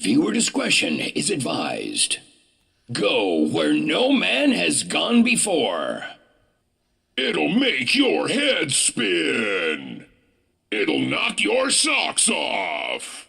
Viewer discretion is advised. Go where no man has gone before. It'll make your head spin. It'll knock your socks off.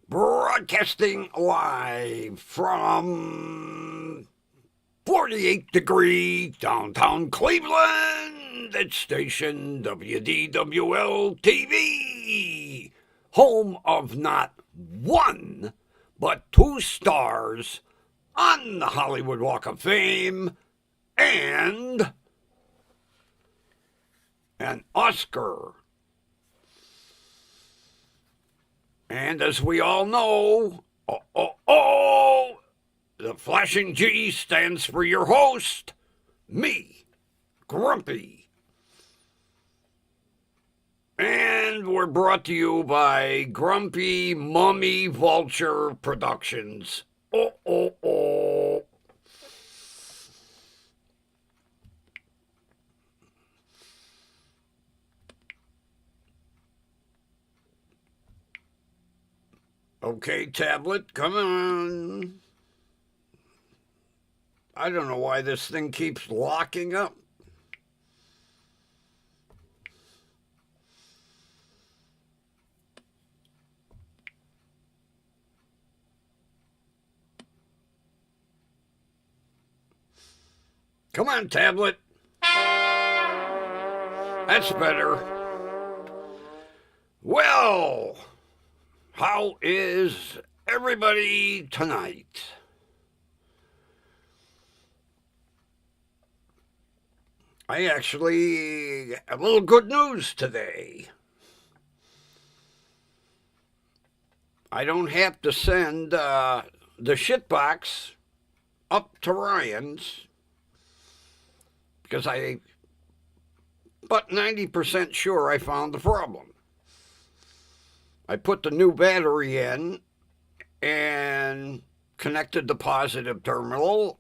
Broadcasting live from 48-degree downtown Cleveland. It's station WDWL TV, home of not one, but 2 stars on the Hollywood Walk of Fame and an Oscar. And as we all know, the flashing G stands for your host, me, Grumpy. And we're brought to you by Grumpy Mummy Vulture Productions. Okay, tablet, come on. I don't know why this thing keeps locking up. Come on, tablet. That's better. Well, how is everybody tonight? I actually have a little good news today. I don't have to send the shitbox up to Ryan's because I'm about 90% sure I found the problem. I put the new battery in and connected the positive terminal,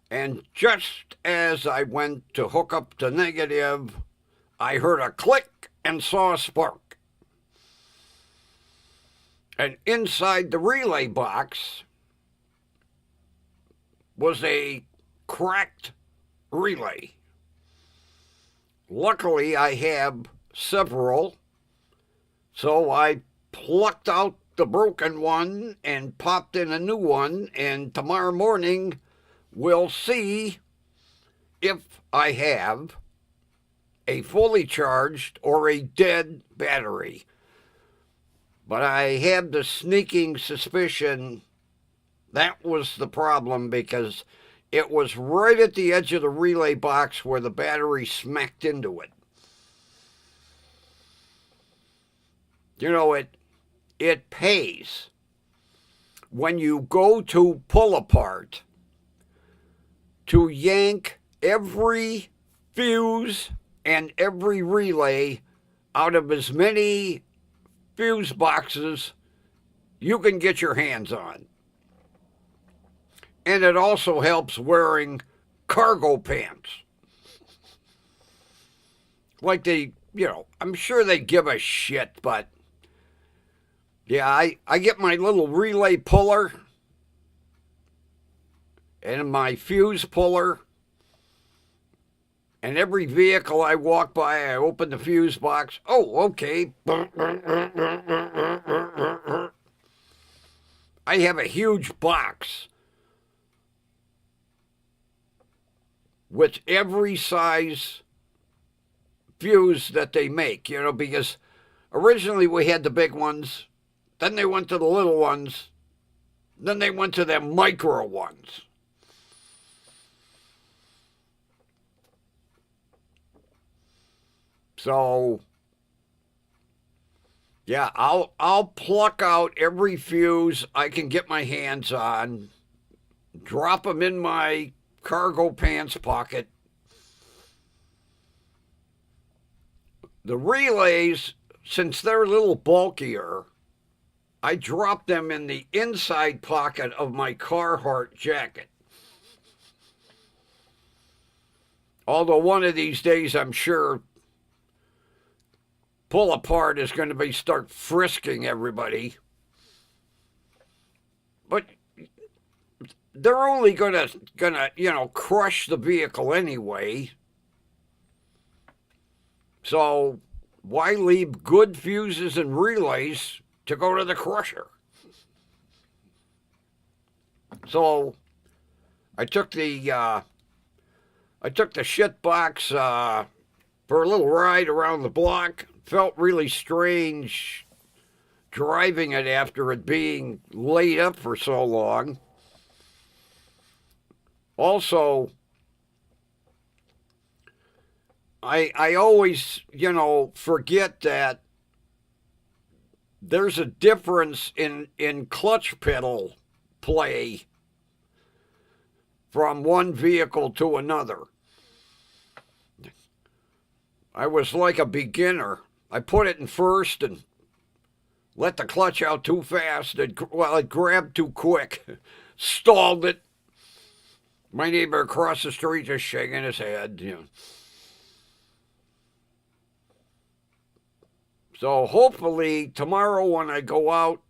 and just as I went to hook up the negative, I heard a click and saw a spark. And inside the relay box was a cracked relay. Luckily, I have several. So I plucked out the broken one and popped in a new one, and tomorrow morning we'll see if I have a fully charged or a dead battery. But I have the sneaking suspicion that was the problem because it was right at the edge of the relay box where the battery smacked into it. You know, it pays when you go to pull apart to yank every fuse and every relay out of as many fuse boxes you can get your hands on. And it also helps wearing cargo pants. Like I'm sure they give a shit, but yeah, I get my little relay puller, and my fuse puller. And every vehicle I walk by, I open the fuse box. Oh, okay. I have a huge box with every size fuse that they make, because originally we had the big ones, then they went to the little ones, then they went to the micro ones. So, yeah, I'll pluck out every fuse I can get my hands on, drop them in my cargo pants pocket. The relays, since they're a little bulkier, I drop them in the inside pocket of my Carhartt jacket. Although one of these days, I'm sure pull apart is going to be start frisking everybody. But they're only gonna crush the vehicle anyway. So why leave good fuses and relays to go to the crusher? So I took the shit box for a little ride around the block. Felt really strange driving it after it being laid up for so long. Also, I always, forget that there's a difference in clutch pedal play from one vehicle to another. I was like a beginner. I put it in first and let the clutch out too fast. It grabbed too quick, stalled it. My neighbor across the street just shaking his head. So hopefully tomorrow when I go out,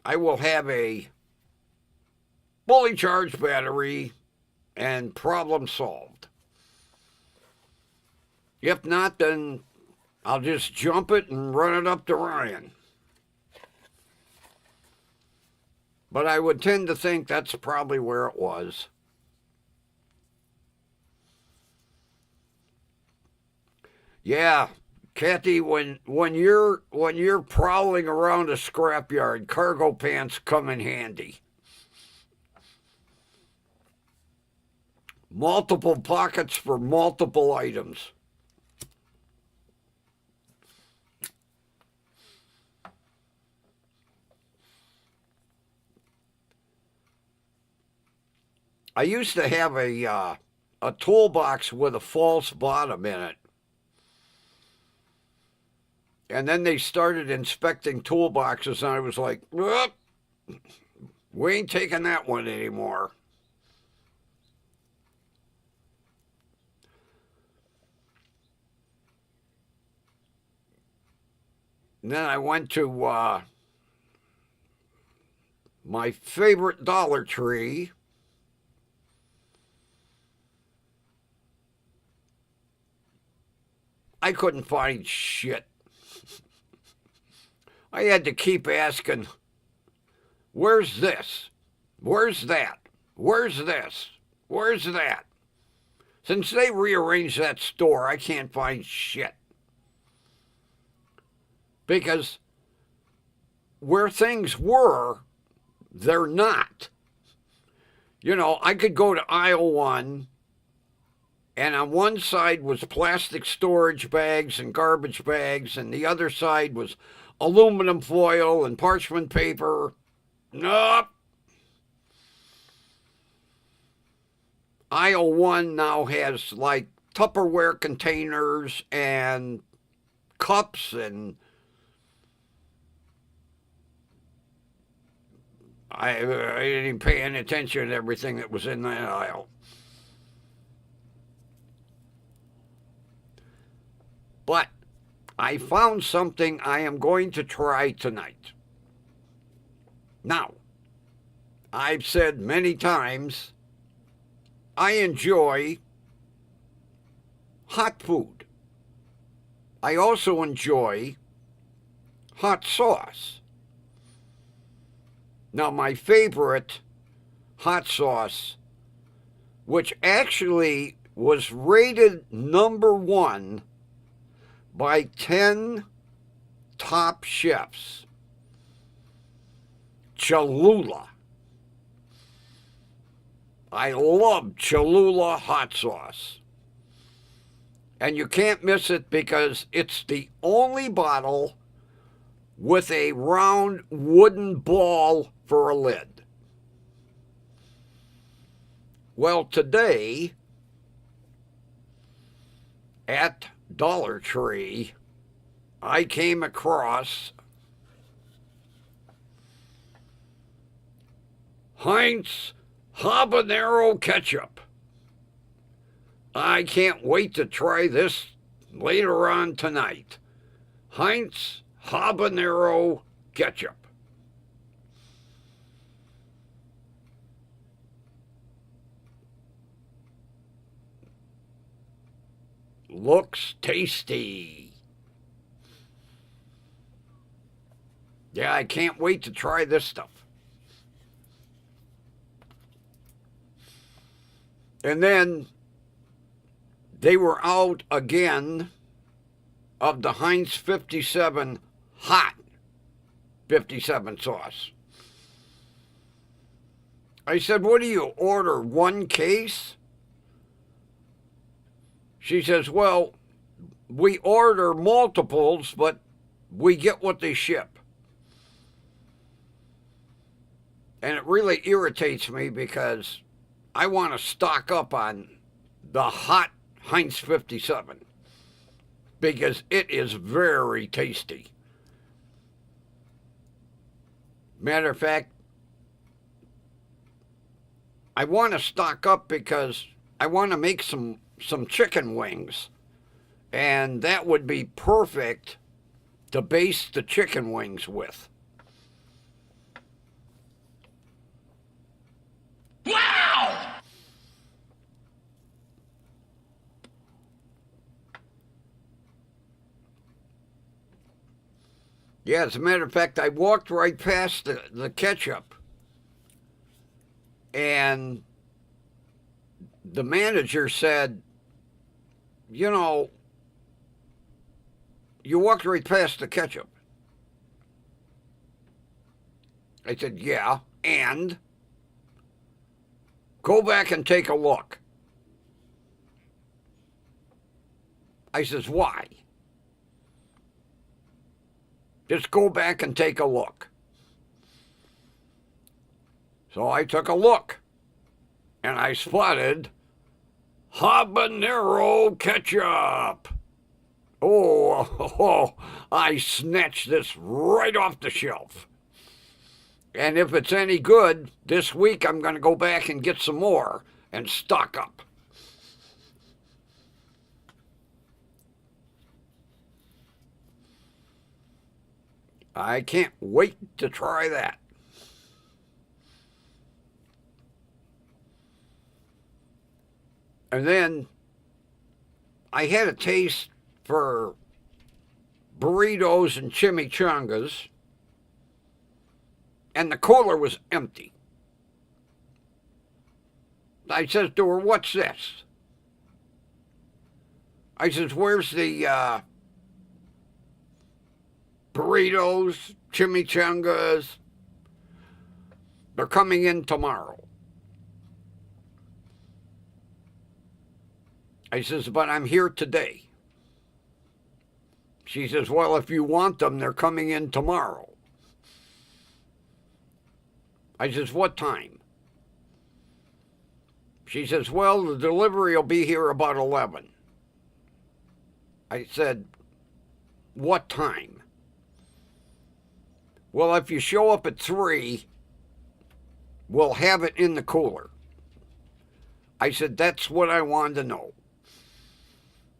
I will have a fully charged battery and problem solved. If not, then I'll just jump it and run it up to Ryan. But I would tend to think that's probably where it was. Yeah, Kathy, when you're prowling around a scrapyard, cargo pants come in handy. Multiple pockets for multiple items. I used to have a toolbox with a false bottom in it. And then they started inspecting toolboxes, and I was like, we ain't taking that one anymore. And then I went to my favorite Dollar Tree. I couldn't find shit. I had to keep asking, where's this? Where's that? Where's this? Where's that? Since they rearranged that store, I can't find shit. Because where things were, they're not. I could go to aisle 1, and on one side was plastic storage bags and garbage bags, and the other side was aluminum foil and parchment paper. Nope. Aisle 1 now has like Tupperware containers and cups, and I didn't even pay any attention to everything that was in that aisle. But I found something I am going to try tonight. Now, I've said many times, I enjoy hot food. I also enjoy hot sauce. Now, my favorite hot sauce, which actually was rated #1 by 10 top chefs, Cholula. I love Cholula hot sauce. And you can't miss it because it's the only bottle with a round wooden ball for a lid. Well, today at Dollar Tree, I came across Heinz habanero ketchup. I can't wait to try this later on tonight. Heinz habanero ketchup. Looks tasty. Yeah, I can't wait to try this stuff. And then they were out again of the Heinz 57 hot 57 sauce. I said, what do you order, one case? She says, well, we order multiples, but we get what they ship. And it really irritates me because I want to stock up on the hot Heinz 57 because it is very tasty. Matter of fact, I want to stock up because I want to make some chicken wings, and that would be perfect to baste the chicken wings with. Wow! Yeah, as a matter of fact, I walked right past the ketchup, and the manager said, you know, you walked right past the ketchup. I said, yeah, and go back and take a look. I says, why? Just go back and take a look. So I took a look, and I spotted habanero ketchup. Oh, I snatched this right off the shelf. And if it's any good, this week I'm going to go back and get some more and stock up. I can't wait to try that. And then I had a taste for burritos and chimichangas, and the cooler was empty. I says to her, what's this? I says, where's the burritos, chimichangas? They're coming in tomorrow. I says, but I'm here today. She says, well, if you want them, they're coming in tomorrow. I says, what time? She says, well, the delivery will be here about 11. I said, what time? Well, if you show up at 3, we'll have it in the cooler. I said, that's what I wanted to know.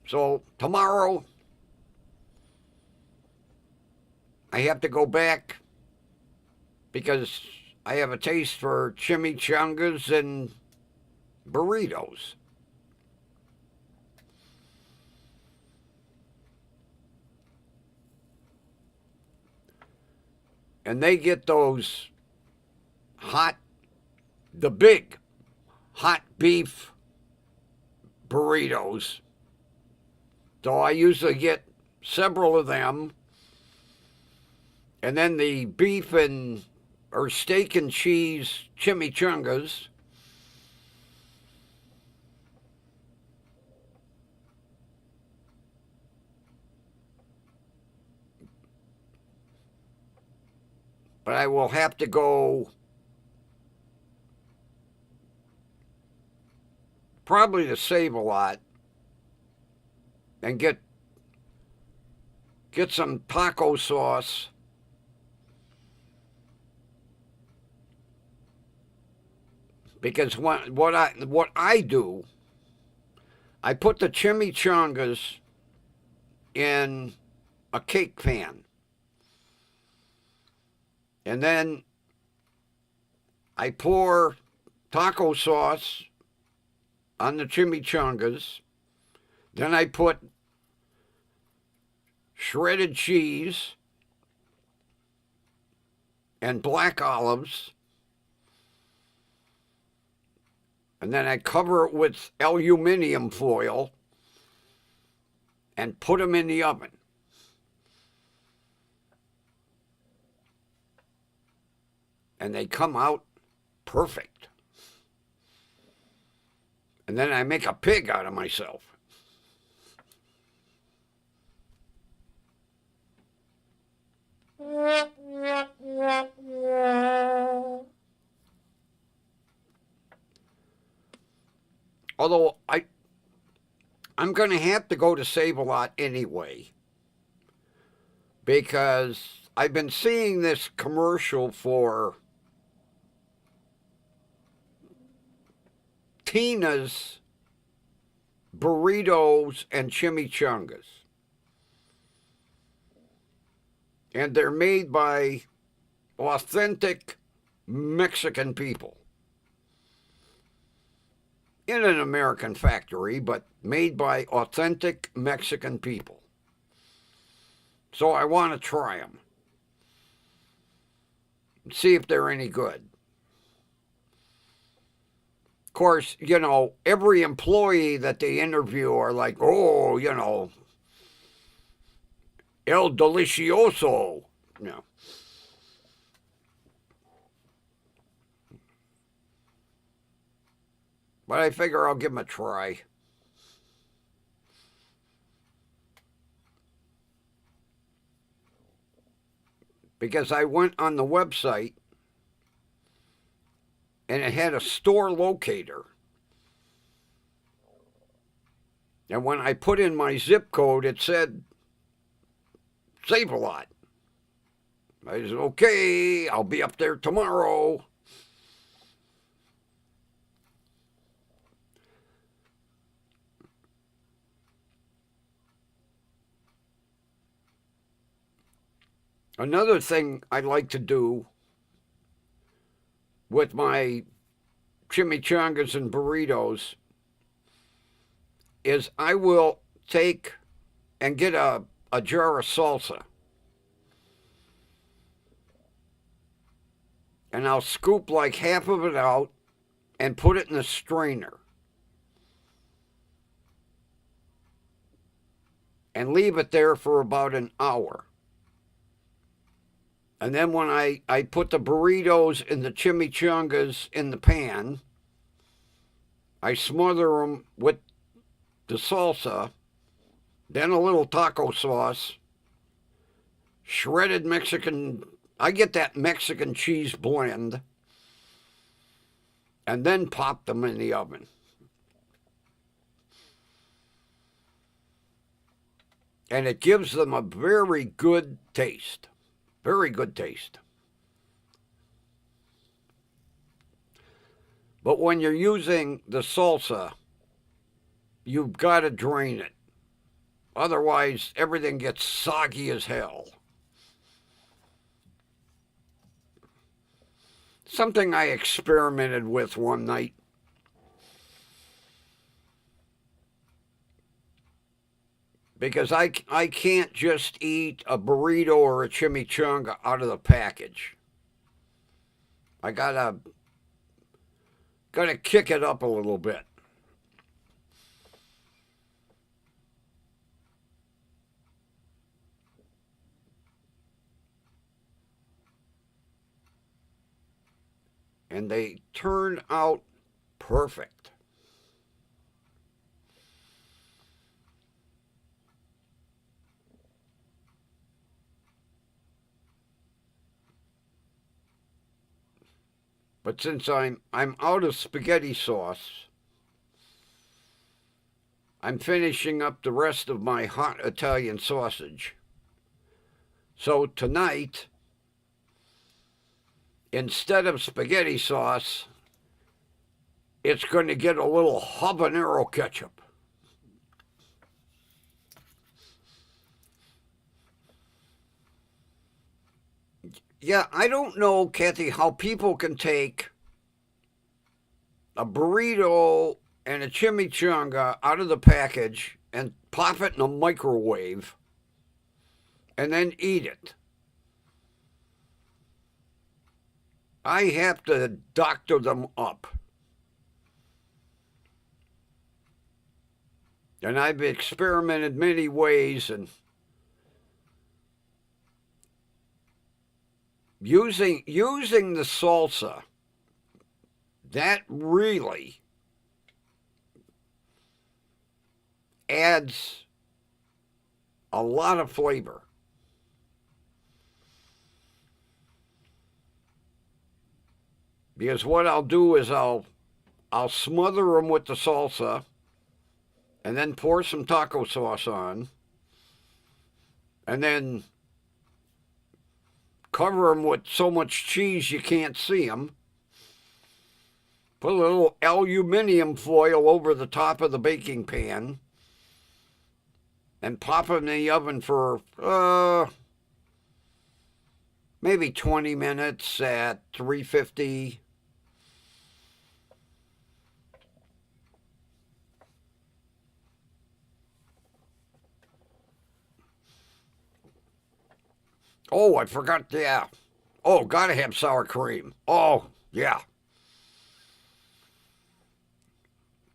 So tomorrow, I have to go back because I have a taste for chimichangas and burritos. And they get those the big hot beef burritos. So I usually get several of them. And then the beef or steak and cheese chimichangas. But I will have to go probably to Save-A-Lot and get some taco sauce. Because what I do, I put the chimichangas in a cake pan. And then I pour taco sauce on the chimichangas. Then I put shredded cheese and black olives. And then I cover it with aluminum foil and put them in the oven. And they come out perfect. And then I make a pig out of myself. Although I'm going to have to go to Save-A-Lot anyway, because I've been seeing this commercial for Tina's burritos and chimichangas. And they're made by authentic Mexican people. In an American factory, but made by authentic Mexican people. So I want to try them. See if they're any good. Of course, every employee that they interview are like, oh, El Delicioso. But I figure I'll give them a try. Because I went on the website and it had a store locator. And when I put in my zip code, it said Save-A-Lot. I said, okay, I'll be up there tomorrow. Another thing I like to do with my chimichangas and burritos is I will take and get a jar of salsa. And I'll scoop like half of it out and put it in a strainer. And leave it there for about an hour. And then when I put the burritos and the chimichangas in the pan, I smother them with the salsa, then a little taco sauce, shredded Mexican, I get that Mexican cheese blend, and then pop them in the oven. And it gives them a very good taste. Very good taste. But when you're using the salsa, you've got to drain it. Otherwise, everything gets soggy as hell. something I experimented with one night. Because I can't just eat a burrito or a chimichanga out of the package. I gotta kick it up a little bit. And they turn out perfect. But since I'm out of spaghetti sauce, I'm finishing up the rest of my hot Italian sausage. So tonight, instead of spaghetti sauce, it's going to get a little habanero ketchup. Yeah, I don't know, Kathy, how people can take a burrito and a chimichanga out of the package and pop it in a microwave and then eat it. I have to doctor them up. And I've experimented many ways, and using the salsa, that really adds a lot of flavor. Because what I'll do is I'll smother them with the salsa and then pour some taco sauce on and then cover them with so much cheese you can't see them. Put a little aluminum foil over the top of the baking pan and pop them in the oven for maybe 20 minutes at 350. Oh, I forgot, yeah. Oh, gotta have sour cream. Oh, yeah.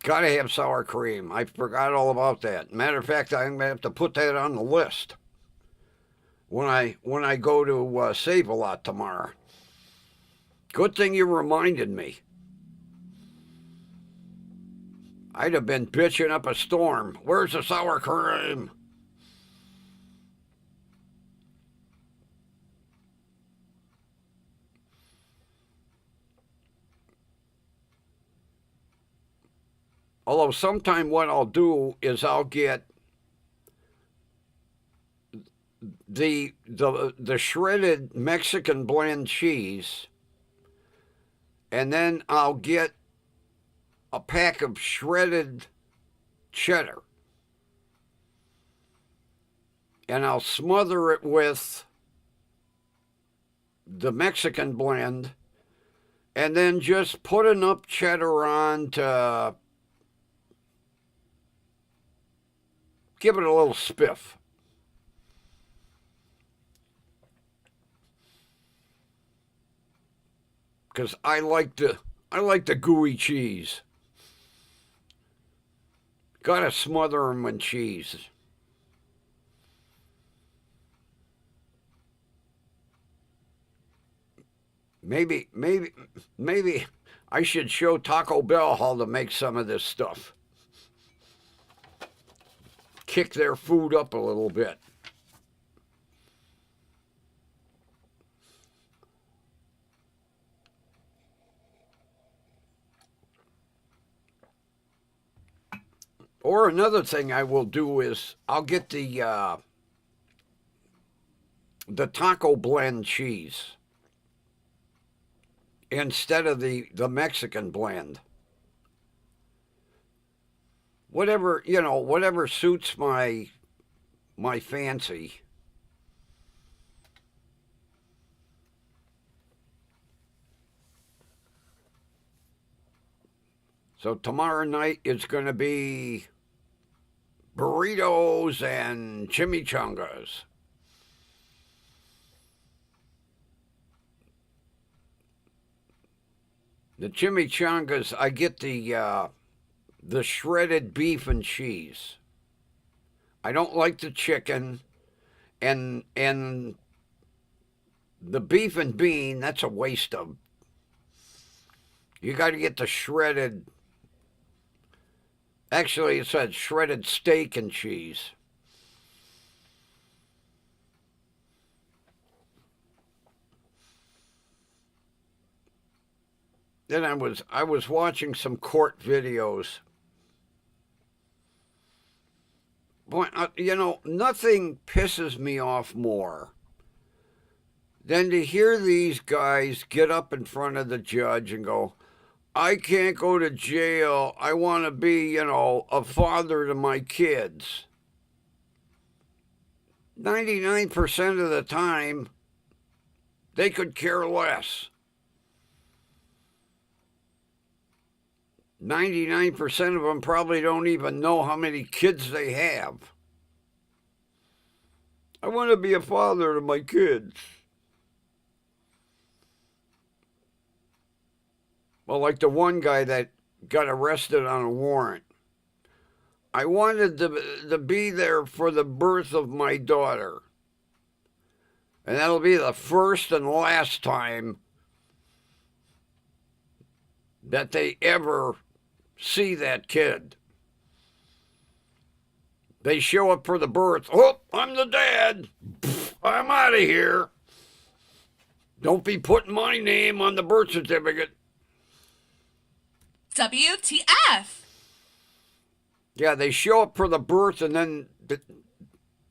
Gotta have sour cream. I forgot all about that. Matter of fact, I'm gonna have to put that on the list when I go to Save-A-Lot tomorrow. Good thing you reminded me. I'd have been bitching up a storm. Where's the sour cream? Although sometime what I'll do is I'll get the shredded Mexican blend cheese, and then I'll get a pack of shredded cheddar, and I'll smother it with the Mexican blend, and then just put enough cheddar on to give it a little spiff. Because I like the gooey cheese. Gotta smother them in cheese. Maybe I should show Taco Bell how to make some of this stuff. Kick their food up a little bit. Or another thing I will do is I'll get the taco blend cheese instead of the Mexican blend. Whatever suits my fancy. So tomorrow night it's going to be burritos and chimichangas. The chimichangas, I get the shredded beef and cheese. I don't like the chicken, and the beef and bean. That's a waste of. You got to get the shredded. Actually, it said shredded steak and cheese. Then I was watching some court videos. Boy, you know, nothing pisses me off more than to hear these guys get up in front of the judge and go, I can't go to jail. I want to be, you know, a father to my kids. 99% of the time, they could care less. 99% of them probably don't even know how many kids they have. I want to be a father to my kids. Well, like the one guy that got arrested on a warrant. I wanted to be there for the birth of my daughter. And that'll be the first and last time that they ever see that kid. They show up for the birth. Oh, I'm the dad. I'm out of here. Don't be putting my name on the birth certificate. WTF? Yeah, they show up for the birth and then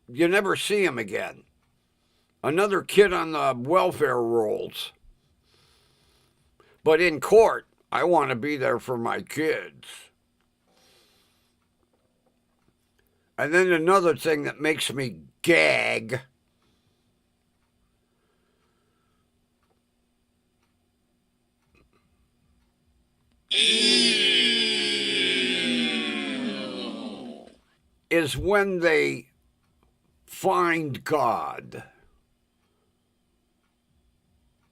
you never see him again. Another kid on the welfare rolls. But in court, I want to be there for my kids. And then another thing that makes me gag is when they find God.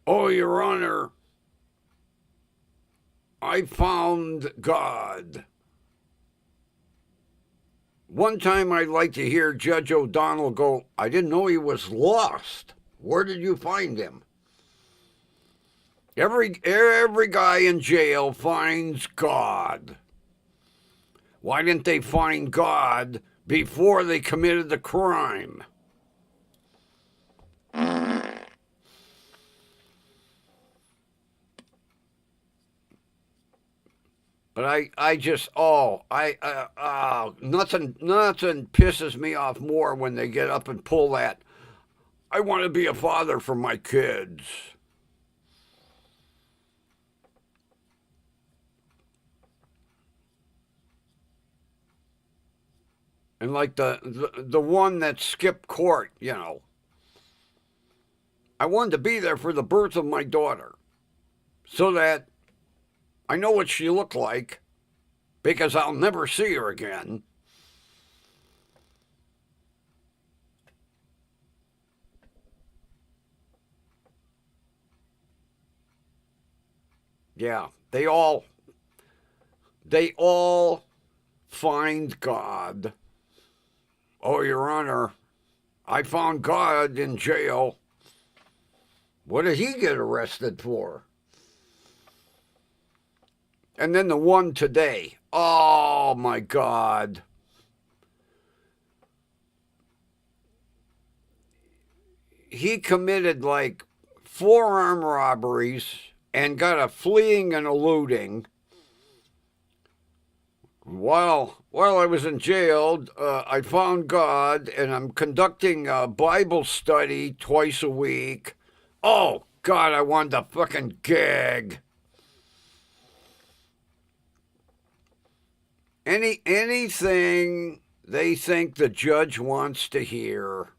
Oh, Your Honor, I found God. One time I'd like to hear Judge O'Donnell go, I didn't know he was lost. Where did you find him? Every guy in jail finds God. Why didn't they find God before they committed the crime? But nothing pisses me off more when they get up and pull that, I want to be a father for my kids. And like the one that skipped court, you know, I wanted to be there for the birth of my daughter so that I know what she looked like because I'll never see her again. Yeah, they all find God. Oh, Your Honor, I found God in jail. What did he get arrested for? And then the one today. Oh, my God. He committed like 4 armed robberies and got a fleeing and eluding. While I was in jail, I found God, and I'm conducting a Bible study twice a week. Oh, God, I wanted to fucking gag. Anything they think the judge wants to hear.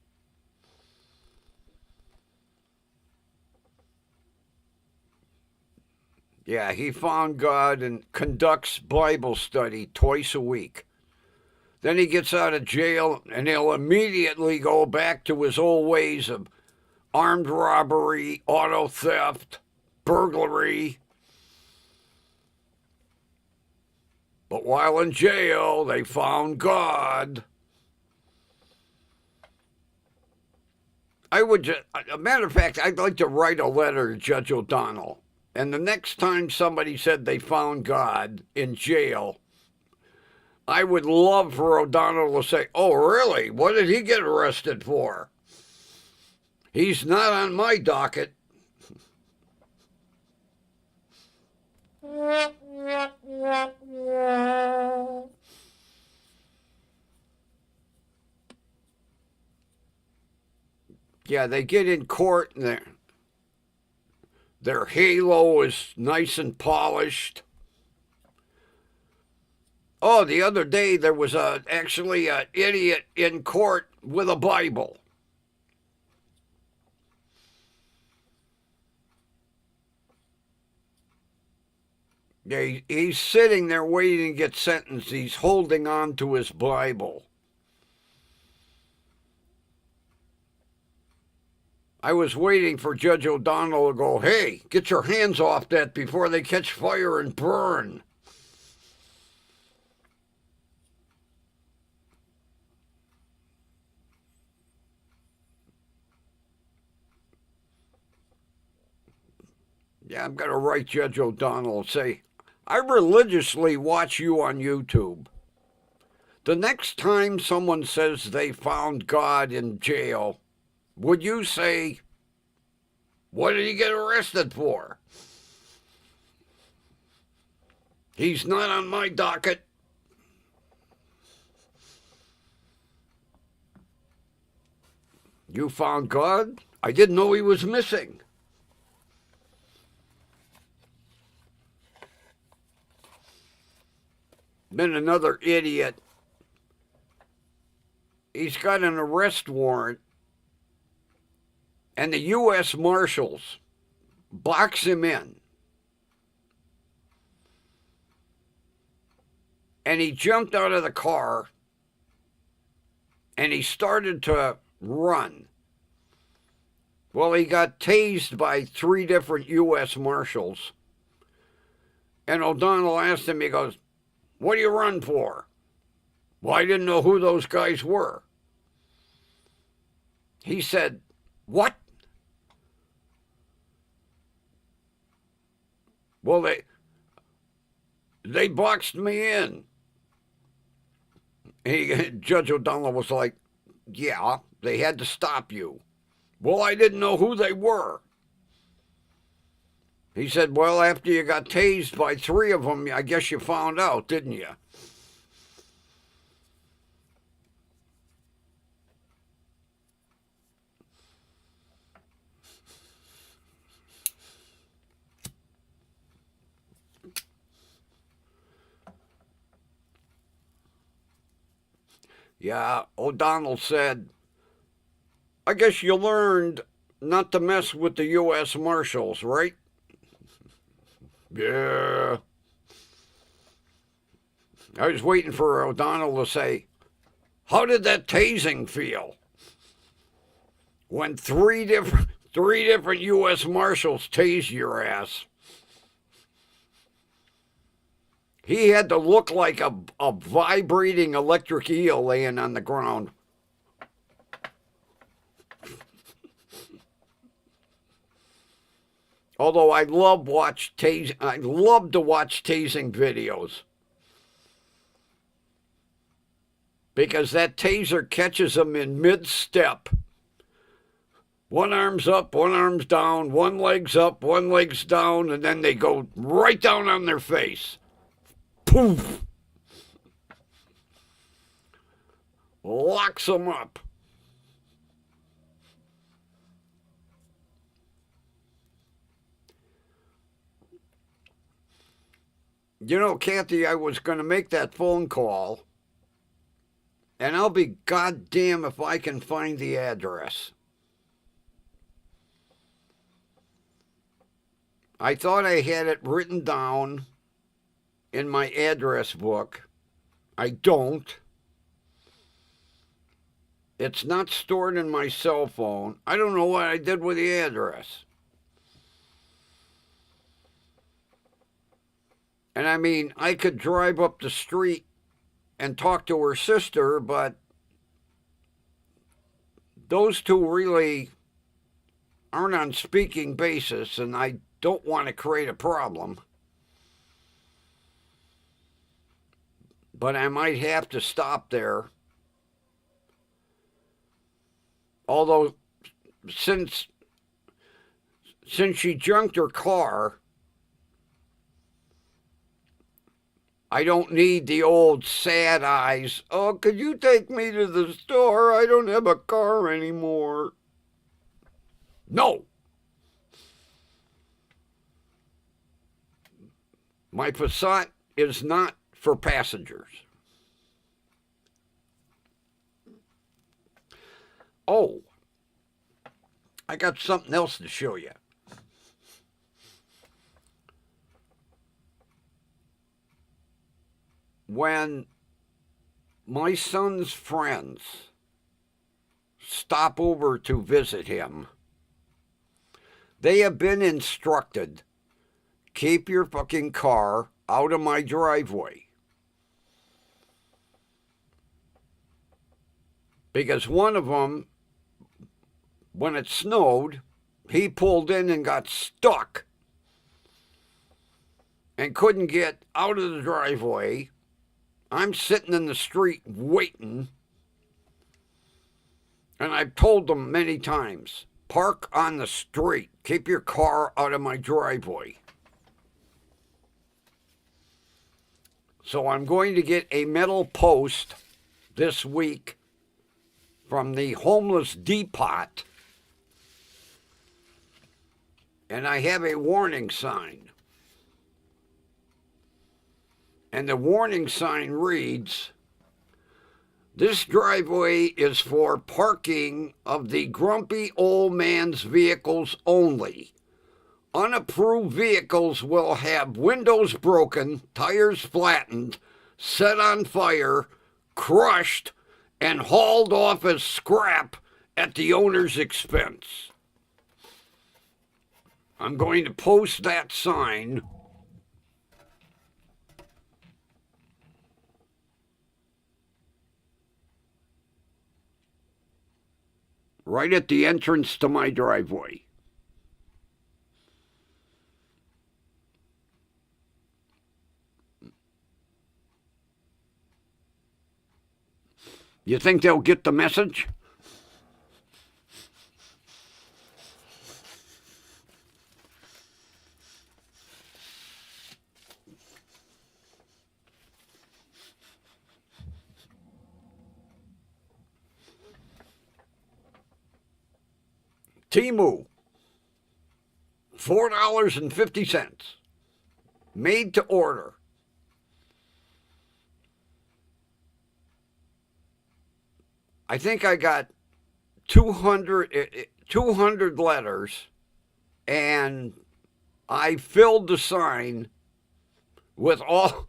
Yeah, he found God and conducts Bible study twice a week. Then he gets out of jail and he'll immediately go back to his old ways of armed robbery, auto theft, burglary. But while in jail, they found God. A matter of fact, I'd like to write a letter to Judge O'Donnell. And the next time somebody said they found God in jail, I would love for O'Donnell to say, "Oh, really? What did he get arrested for? He's not on my docket." Yeah, they get in court and their halo is nice and polished. Oh, the other day there was actually an idiot in court with a Bible. Yeah, he's sitting there waiting to get sentenced. He's holding on to his Bible. I was waiting for Judge O'Donnell to go, "Hey, get your hands off that before they catch fire and burn." Yeah, I'm going to write Judge O'Donnell and say, "I religiously watch you on YouTube. The next time someone says they found God in jail, would you say, 'What did he get arrested for? He's not on my docket.'" "You found God? I didn't know he was missing." Been another idiot. He's got an arrest warrant, and the U.S. Marshals box him in. And he jumped out of the car, and he started to run. Well, he got tased by 3 different U.S. Marshals. And O'Donnell asked him, he goes, "What do you run for?" "Well, I didn't know who those guys were." He said, "What?" "Well, they boxed me in." Judge O'Donnell was like, "Yeah, they had to stop you." "Well, I didn't know who they were." He said, "Well, after you got tased by 3 of them, I guess you found out, didn't you?" Yeah, O'Donnell said, "I guess you learned not to mess with the U.S. Marshals, right?" "Yeah." I was waiting for O'Donnell to say, "How did that tasing feel?" When three different U.S. Marshals tase your ass. He had to look like a vibrating electric eel laying on the ground. Although I love to watch tasing videos, because that taser catches them in mid-step. One arm's up, one arm's down, one leg's up, one leg's down, and then they go right down on their face. Poof! Locks them up. You know, Kathy, I was going to make that phone call, and I'll be goddamn if I can find the address. I thought I had it written down in my address book. I don't. It's not stored in my cell phone. I don't know what I did with the address. And I mean, I could drive up the street and talk to her sister, but those two really aren't on speaking basis, and I don't want to create a problem. But I might have to stop there. Although, since she junked her car, I don't need the old sad eyes. Oh, could you take me to the store? I don't have a car anymore. No. My Passat is not for passengers. Oh, I got something else to show you. When my son's friends stop over to visit him, they have been instructed, keep your fucking car out of my driveway. Because one of them, when it snowed, he pulled in and got stuck and couldn't get out of the driveway. I'm sitting in the street waiting, and I've told them many times, park on the street. Keep your car out of my driveway. So I'm going to get a metal post this week from the homeless depot, and I have a warning sign. And the warning sign reads, this driveway is for parking of the grumpy old man's vehicles only. Unapproved vehicles will have windows broken, tires flattened, set on fire, crushed, and hauled off as scrap at the owner's expense. I'm going to post that sign right at the entrance to my driveway. You think they'll get the message? Temu, $4.50, made to order. I think I got 200 letters, and I filled the sign with all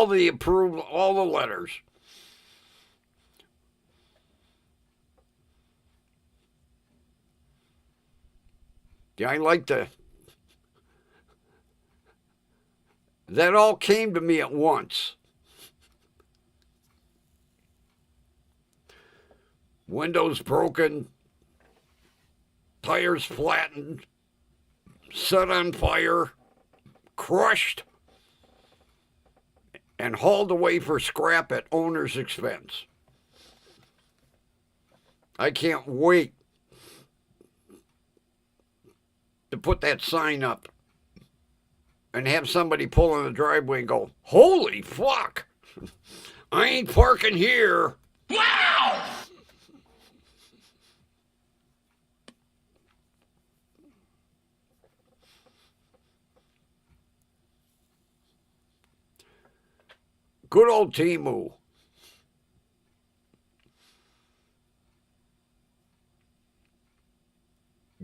the approval, all the letters. Yeah, I like to. That all came to me at once. Windows broken, tires flattened, set on fire, crushed, and hauled away for scrap at owner's expense. I can't wait to put that sign up and have somebody pull in the driveway and go, holy fuck, I ain't parking here. Wow! Good old Temu.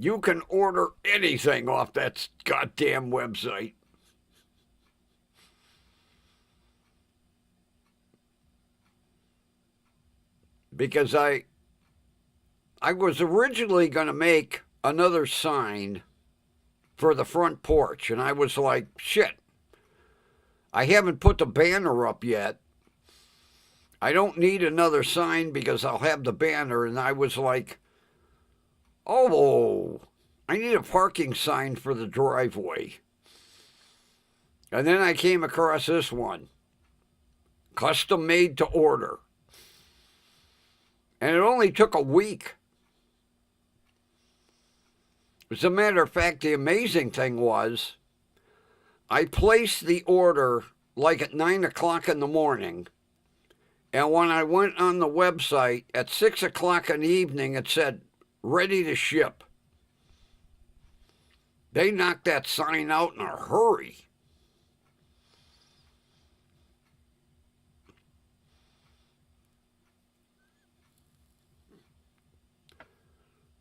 You can order anything off that goddamn website. Because I was originally going to make another sign for the front porch, and I was like, shit, I haven't put the banner up yet. I don't need another sign because I'll have the banner. And I was like, oh, I need a parking sign for the driveway. And then I came across this one, custom made to order. And it only took a week. As a matter of fact, the amazing thing was, I placed the order like at 9 o'clock in the morning. And when I went on the website at 6 o'clock in the evening, it said, ready to ship. They knocked that sign out in a hurry.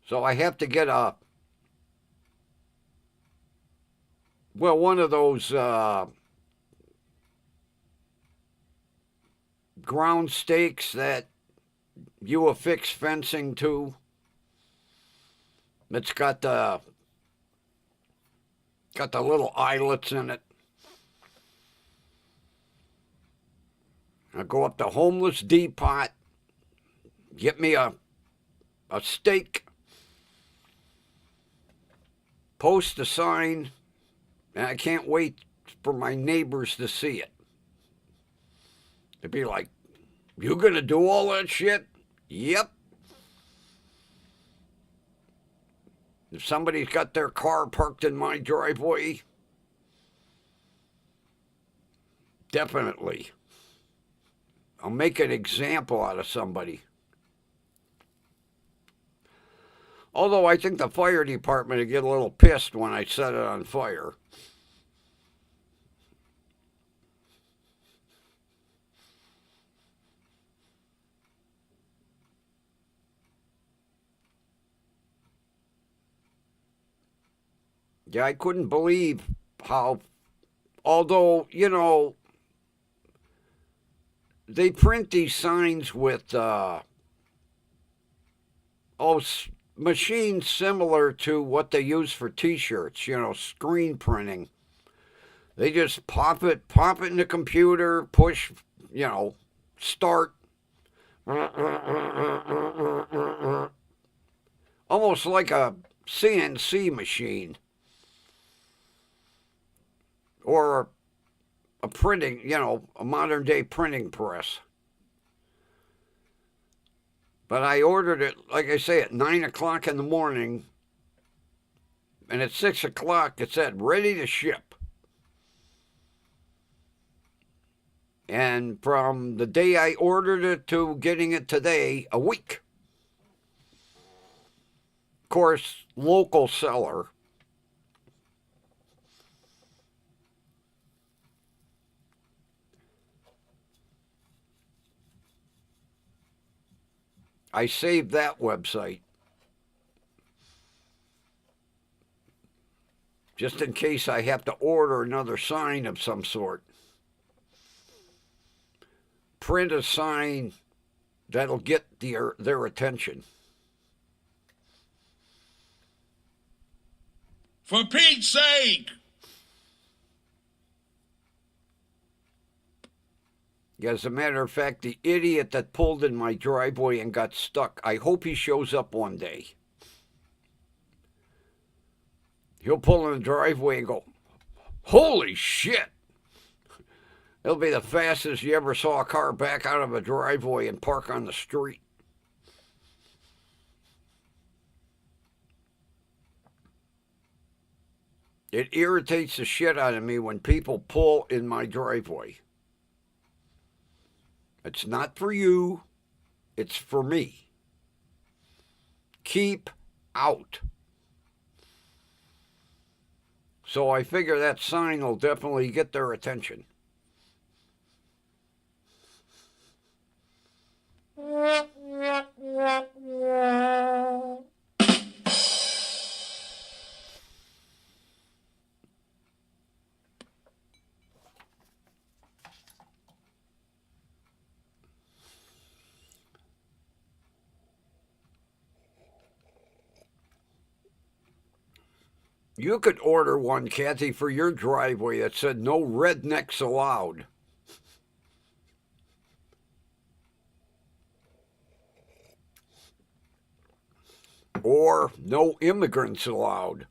So I have to get one of those ground stakes that you affix fencing to. It's got the little eyelets in it. I go up to Homeless Depot, get me a stake, post a sign, and I can't wait for my neighbors to see it. They'd be like, you gonna do all that shit? Yep. If somebody's got their car parked in my driveway, definitely. I'll make an example out of somebody. Although I think the fire department would get a little pissed when I set it on fire. Yeah, I couldn't believe how, although, they print these signs with machines similar to what they use for T-shirts, screen printing. They just pop it in the computer, push, start. Almost like a CNC machine. Or a printing, a modern day printing press. But I ordered it, like I say, at 9 o'clock in the morning. And at 6 o'clock, it said, ready to ship. And from the day I ordered it to getting it today, a week. Of course, local seller. I saved that website just in case I have to order another sign of some sort. Print a sign that'll get their attention. For Pete's sake! As a matter of fact, the idiot that pulled in my driveway and got stuck, I hope he shows up one day. He'll pull in the driveway and go, holy shit! It'll be the fastest you ever saw a car back out of a driveway and park on the street. It irritates the shit out of me when people pull in my driveway. It's not for you. It's for me. Keep out. So I figure that sign will definitely get their attention. You could order one, Kathy, for your driveway that said no rednecks allowed. Or no immigrants allowed.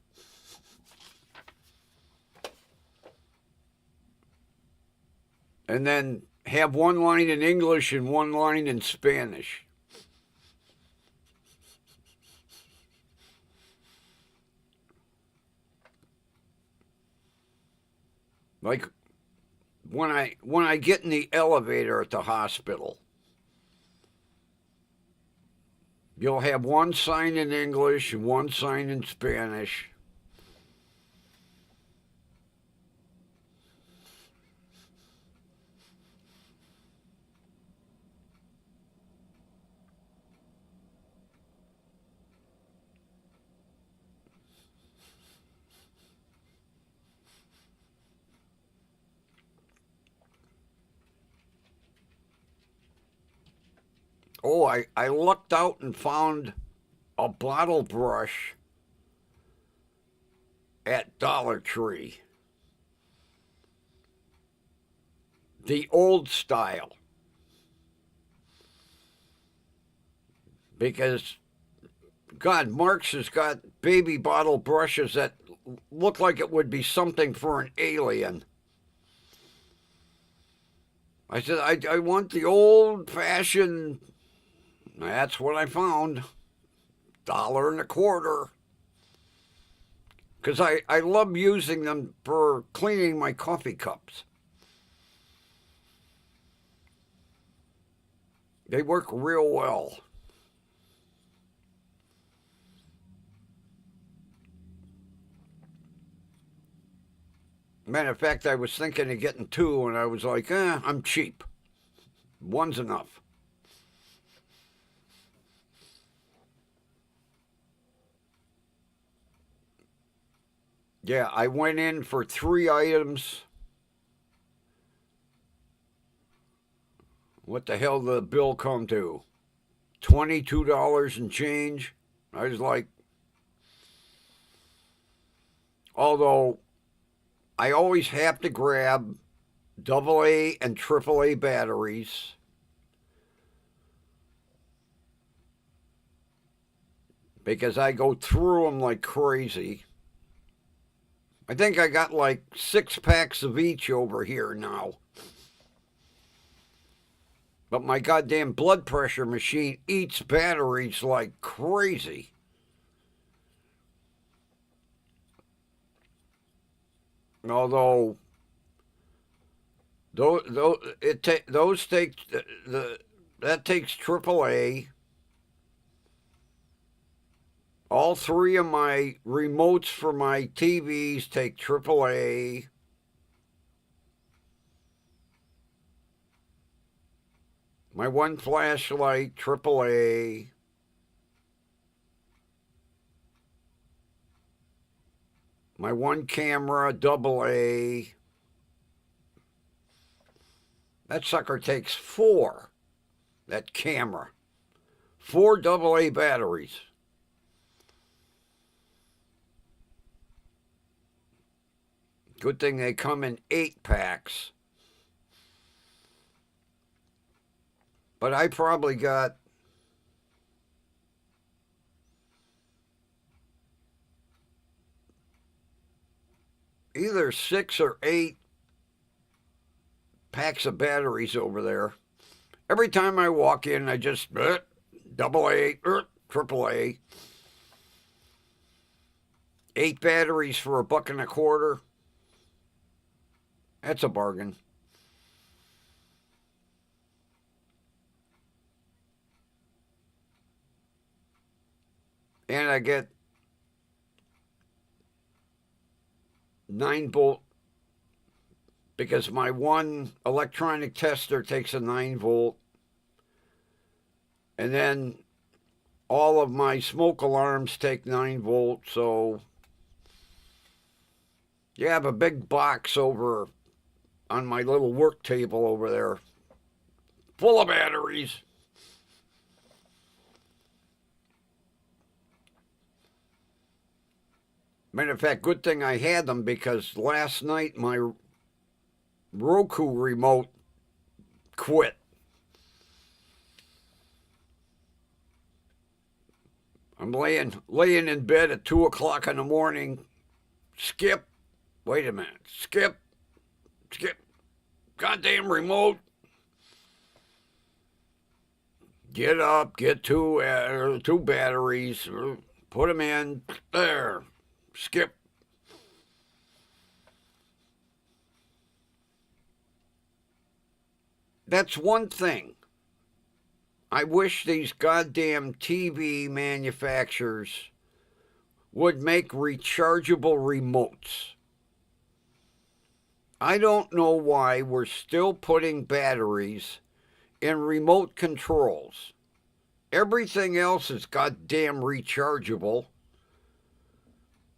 And then have one line in English and one line in Spanish. Like when I get in the elevator at the hospital, you'll have one sign in English and one sign in Spanish. Oh, I looked out and found a bottle brush at Dollar Tree. The old style. Because, God, Mark's has got baby bottle brushes that look like it would be something for an alien. I said, I want the old-fashioned. That's what I found. $1.25. Because I love using them for cleaning my coffee cups. They work real well. Matter of fact, I was thinking of getting two, and I was like, I'm cheap. One's enough. Yeah, I went in for 3 items. What the hell did the bill come to? $22 and change. I was like, although I always have to grab AA and AAA batteries. Because I go through them like crazy. I think I got like 6 packs of each over here now. But my goddamn blood pressure machine eats batteries like crazy. Although those take that takes AAA. All 3 of my remotes for my TVs take AAA. My one flashlight, AAA. My one camera, AA. That sucker takes 4. That camera. 4 AA batteries. Good thing they come in 8 packs. But I probably got either 6 or 8 packs of batteries over there. Every time I walk in, I just AA, AAA. 8 batteries for $1.25. That's a bargain. And I get 9-volt because my one electronic tester takes a 9-volt. And then all of my smoke alarms take 9-volt. So you have a big box over on my little work table over there full of batteries. Matter of fact, good thing I had them because last night my Roku remote quit. I'm laying in bed at 2 o'clock in the morning. Skip. Wait a minute. Skip. Goddamn remote. Get up. Get two batteries. Put them in. There. Skip. That's one thing. I wish these goddamn TV manufacturers would make rechargeable remotes. I don't know why we're still putting batteries in remote controls. Everything else is goddamn rechargeable.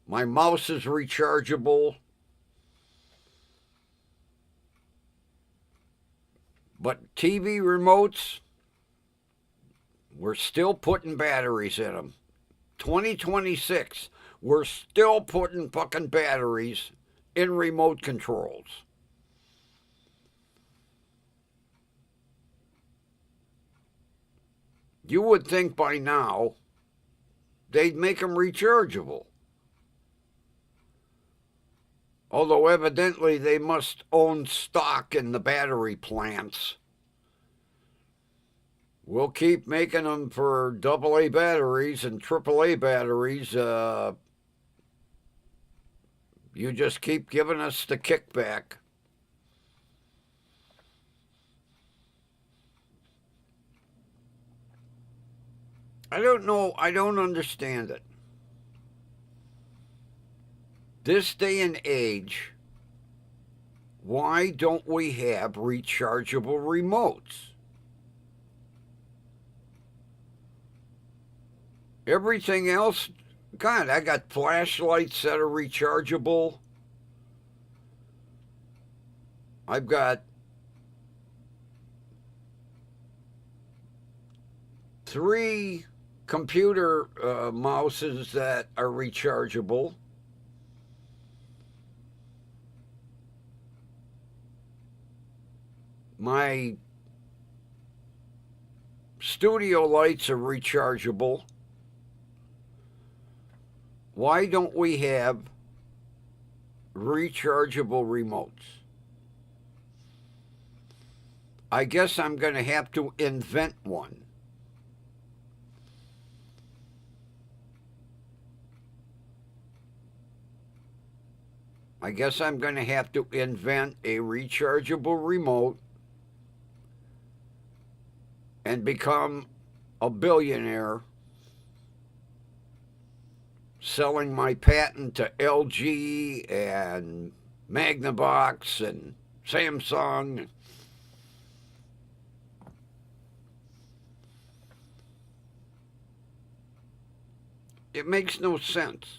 My mouse is rechargeable. But TV remotes, we're still putting batteries in them. 2026, we're still putting fucking batteries in remote controls. You would think by now they'd make them rechargeable. Although evidently they must own stock in the battery plants. We'll keep making them for AA batteries and AAA batteries. You just keep giving us the kickback. I don't know. I don't understand it. This day and age, why don't we have rechargeable remotes? Everything else, God, I got flashlights that are rechargeable. I've got 3 computer mouses that are rechargeable. My studio lights are rechargeable. Why don't we have rechargeable remotes? I guess I'm going to have to invent one. I guess I'm going to have to invent a rechargeable remote and become a billionaire selling my patent to LG and Magnavox and Samsung. It makes no sense.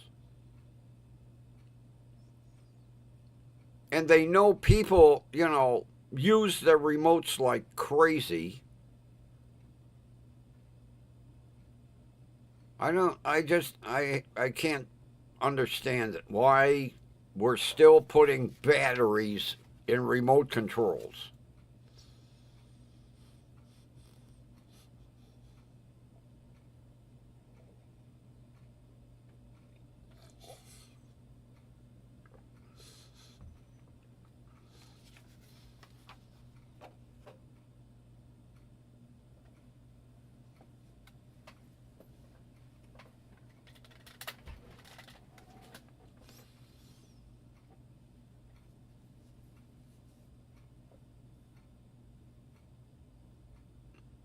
And they know people, use their remotes like crazy. I can't understand it. Why we're still putting batteries in remote controls.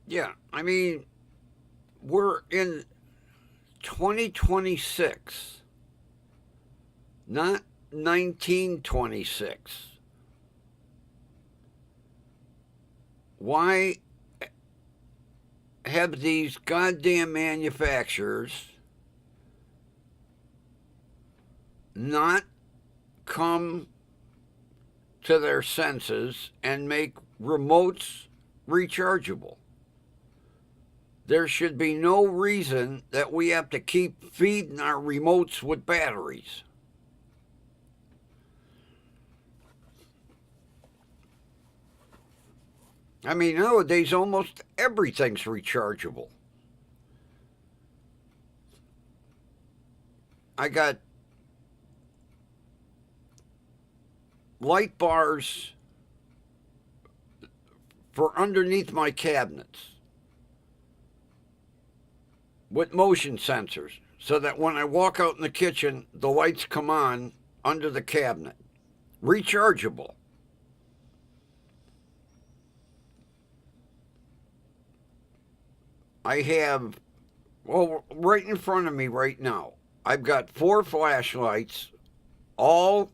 Yeah, I mean, we're in 2026, not 1926. Why have these goddamn manufacturers not come to their senses and make remotes rechargeable? There should be no reason that we have to keep feeding our remotes with batteries. I mean, nowadays almost everything's rechargeable. I got light bars for underneath my cabinets with motion sensors so that when I walk out in the kitchen, the lights come on under the cabinet. Rechargeable. I have, well, right in front of me right now, I've got 4 flashlights, all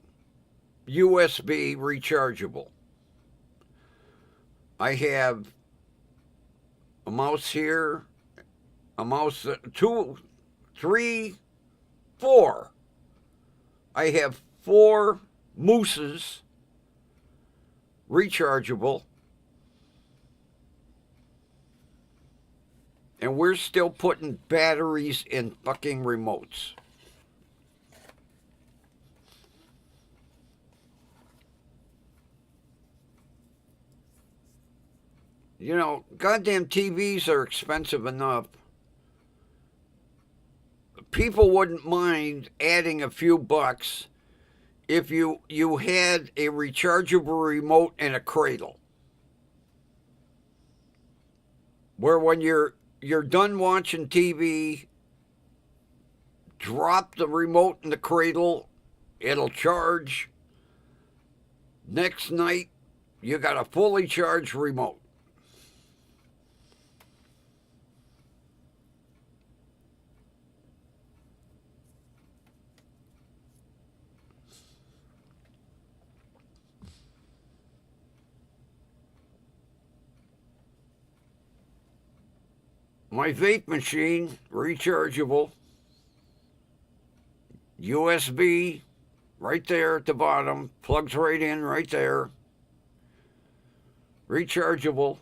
USB rechargeable. I have a mouse here, a mouse, 2, 3, 4. I have 4 mooses rechargeable. And we're still putting batteries in fucking remotes. You know, goddamn TVs are expensive enough. People wouldn't mind adding a few bucks if you had a rechargeable remote and a cradle. Where when you're done watching TV, drop the remote in the cradle, it'll charge. Next night, you got a fully charged remote. My vape machine, rechargeable, USB, right there at the bottom, plugs right in right there, rechargeable.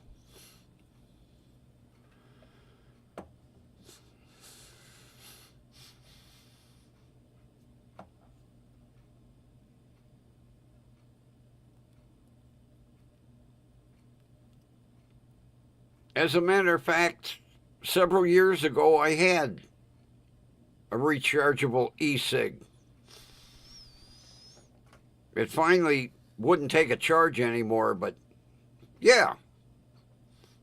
As a matter of fact, several years ago, I had a rechargeable e-cig. It finally wouldn't take a charge anymore, but yeah.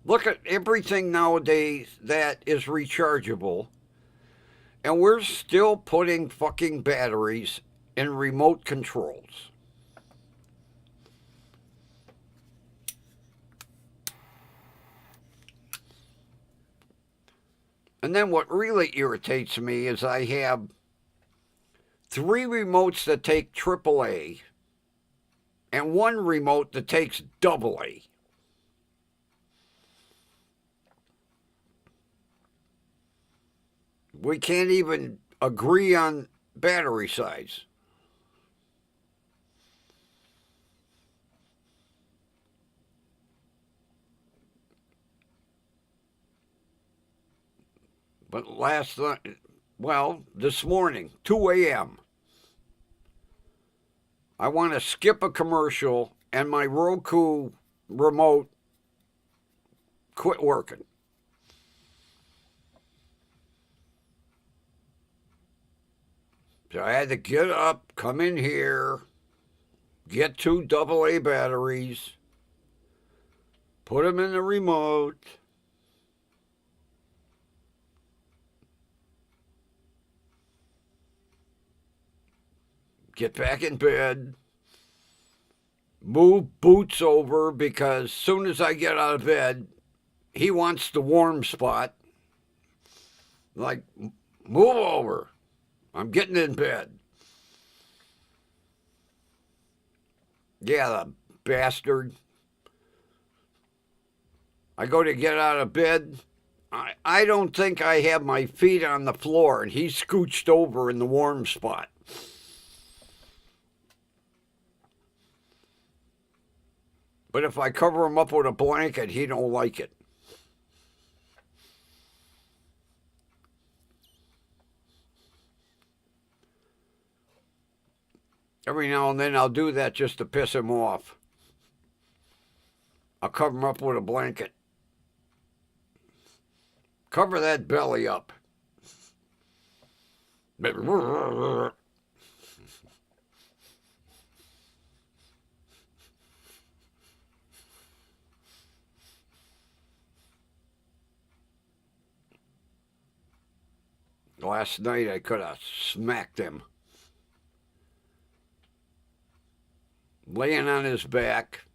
Look at everything nowadays that is rechargeable, and we're still putting fucking batteries in remote controls. And then what really irritates me is I have 3 remotes that take AAA and 1 remote that takes AA. We can't even agree on battery size. But last night, well, this morning, 2 a.m., I want to skip a commercial and my Roku remote quit working. So I had to get up, come in here, get 2 AA batteries, put them in the remote. Get back in bed, move Boots over because as soon as I get out of bed, he wants the warm spot. Like, move over. I'm getting in bed. Yeah, the bastard. I go to get out of bed. I don't think I have my feet on the floor, and he's scooched over in the warm spot. But if I cover him up with a blanket, he don't like it. Every now and then I'll do that just to piss him off. I'll cover him up with a blanket. Cover that belly up. Last night I could have smacked him. Laying on his back,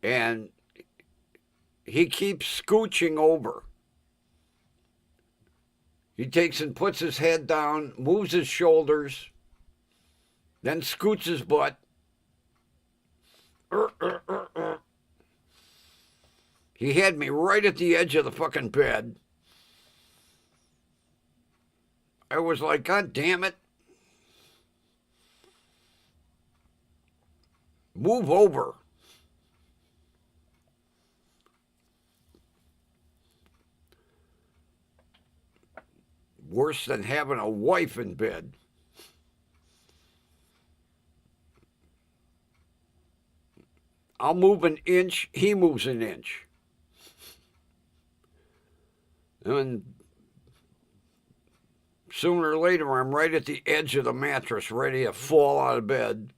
and he keeps scooching over. He takes and puts his head down, moves his shoulders, then scoots his butt. He had me right at the edge of the fucking bed. I was like, God damn it. Move over. Worse than having a wife in bed. I'll move an inch, he moves an inch. And sooner or later, I'm right at the edge of the mattress, ready to fall out of bed.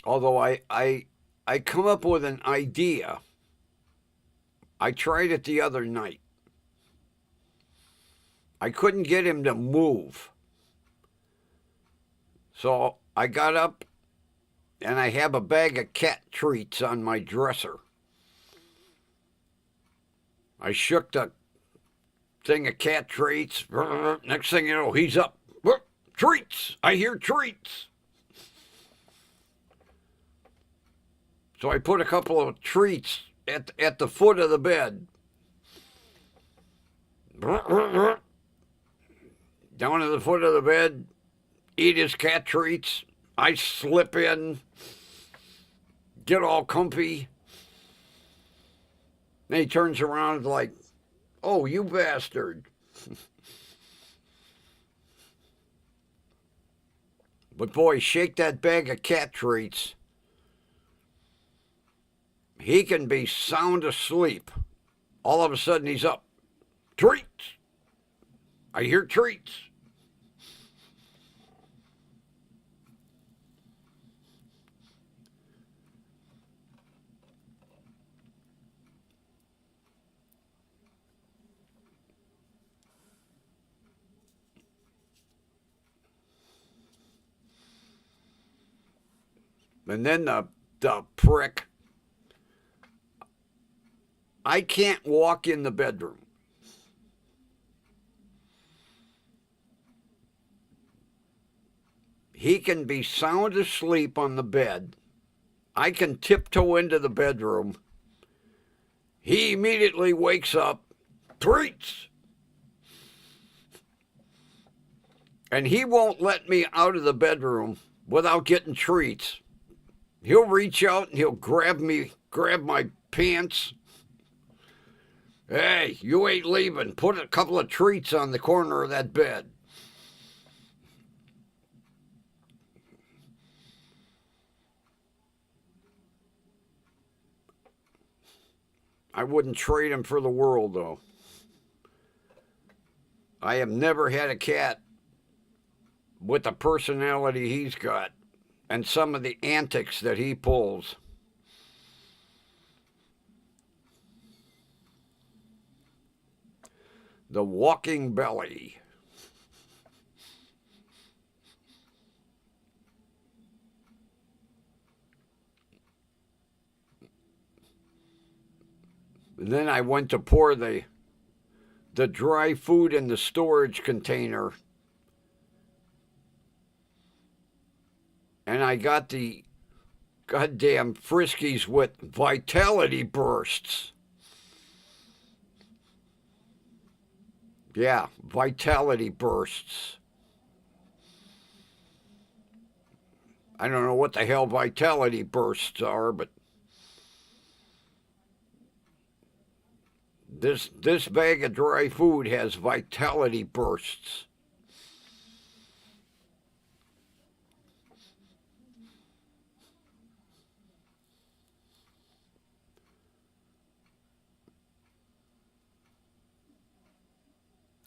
Although I come up with an idea. I tried it the other night. I couldn't get him to move. So I got up and I have a bag of cat treats on my dresser. I shook the thing of cat treats. Next thing you know, he's up. Treats! I hear treats! So I put a couple of treats at the foot of the bed. Down to the foot of the bed, eat his cat treats. I slip in, get all comfy. Then he turns around like, oh, you bastard. But boy, shake that bag of cat treats. He can be sound asleep. All of a sudden he's up. Treats! I hear treats. And then the prick. I can't walk in the bedroom. He can be sound asleep on the bed. I can tiptoe into the bedroom. He immediately wakes up. Treats! And he won't let me out of the bedroom without getting treats. He'll reach out and he'll grab my pants. Hey, you ain't leaving. Put a couple of treats on the corner of that bed. I wouldn't trade him for the world, though. I have never had a cat with the personality he's got and some of the antics that he pulls. The walking belly. And then I went to pour the dry food in the storage container. And I got the goddamn Friskies with vitality bursts. Yeah, vitality bursts. I don't know what the hell vitality bursts are, but This bag of dry food has vitality bursts.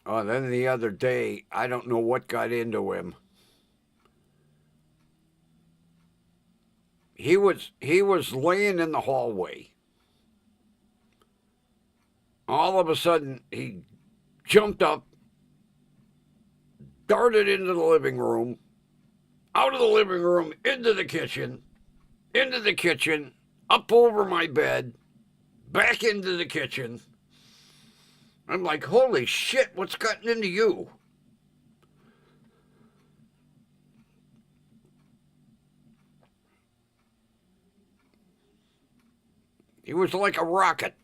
Oh, then the other day, I don't know what got into him. He was laying in the hallway. All of a sudden, he jumped up, darted into the living room, out of the living room, into the kitchen, up over my bed, back into the kitchen. I'm like, holy shit, what's gotten into you? He was like a rocket.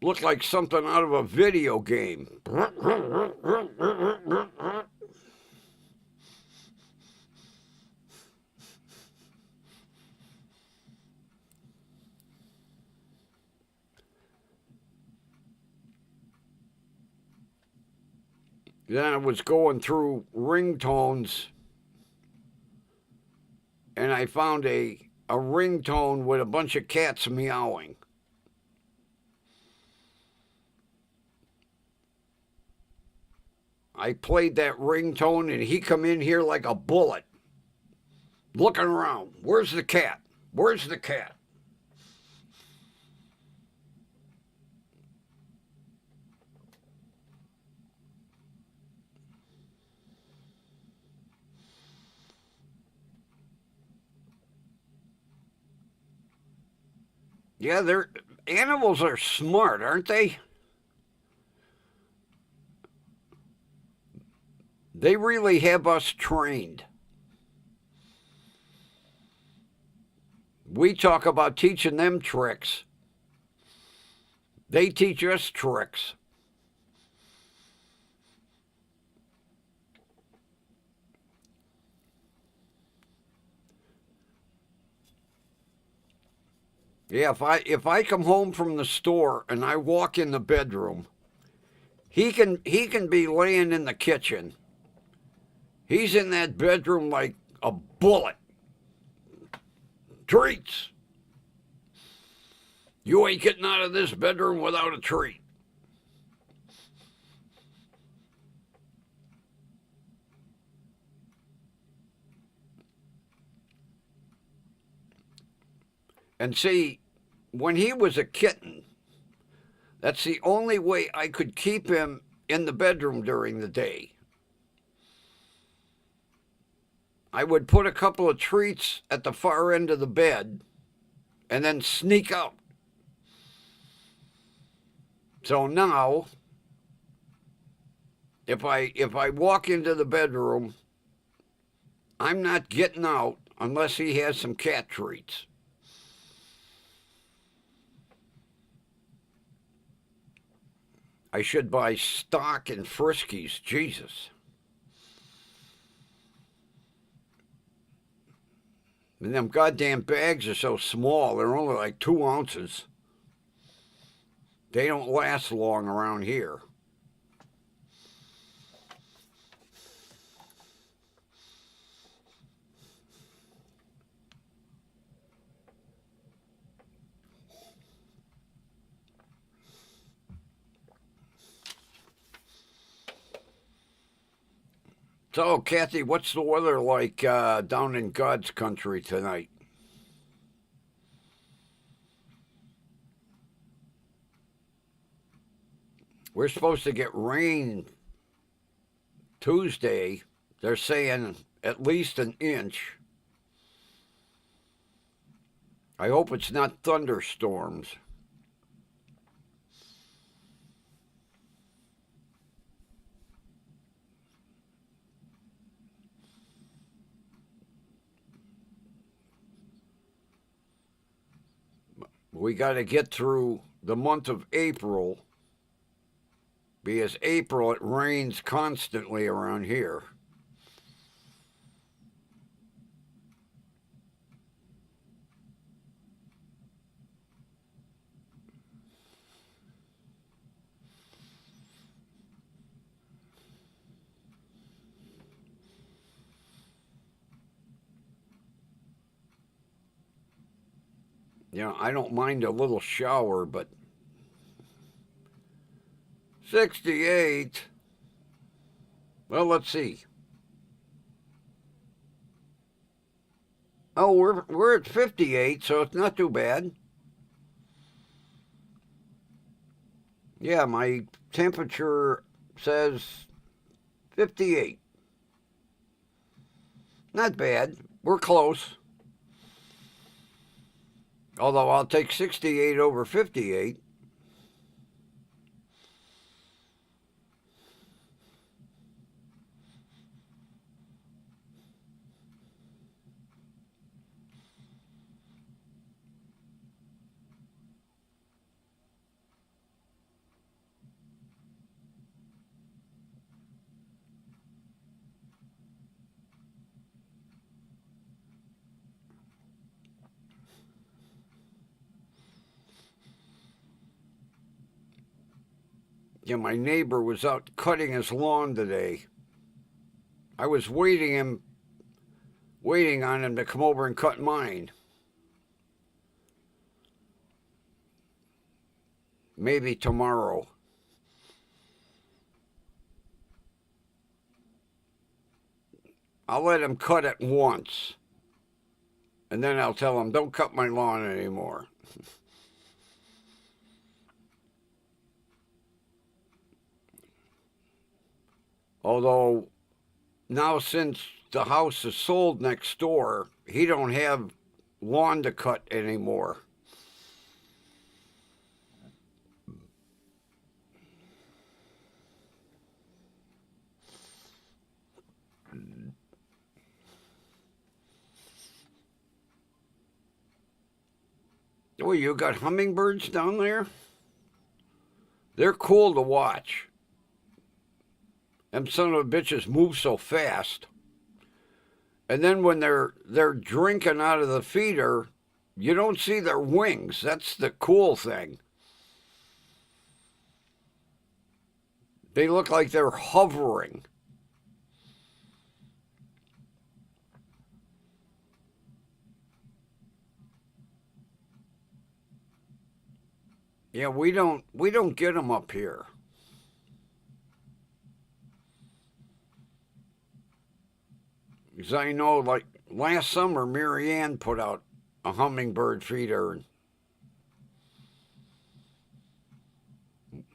Looked like something out of a video game. Then I was going through ringtones, and I found a ringtone with a bunch of cats meowing. I played that ringtone, and he come in here like a bullet, looking around. Where's the cat? Where's the cat? Yeah, animals are smart, aren't they? They really have us trained. We talk about teaching them tricks. They teach us tricks. Yeah, if I come home from the store and I walk in the bedroom, he can be laying in the kitchen. He's in that bedroom like a bullet. Treats. You ain't getting out of this bedroom without a treat. And see, when he was a kitten, that's the only way I could keep him in the bedroom during the day. I would put a couple of treats at the far end of the bed and then sneak out. So now, if I walk into the bedroom, I'm not getting out unless he has some cat treats. I should buy stock in Friskies, Jesus. And them goddamn bags are so small, they're only like 2 ounces. They don't last long around here. So, Kathy, what's the weather like down in God's country tonight? We're supposed to get rain Tuesday. They're saying at least an inch. I hope it's not thunderstorms. We got to get through the month of April, because April it rains constantly around here. You know, I don't mind a little shower, but 68. Well, let's see. Oh, we're at 58, so it's not too bad. Yeah, my temperature says 58. Not bad. We're close. Although I'll take 68 over 58. Yeah, my neighbor was out cutting his lawn today. I was waiting on him to come over and cut mine. Maybe tomorrow. I'll let him cut it once. And then I'll tell him, don't cut my lawn anymore. Although, now since the house is sold next door, he don't have lawn to cut anymore. Oh, you got hummingbirds down there? They're cool to watch. Them son of bitches move so fast. And then when they're drinking out of the feeder, you don't see their wings. That's the cool thing. They look like they're hovering. Yeah, we don't get them up here. Because I know, like last summer, Mary Ann put out a hummingbird feeder. And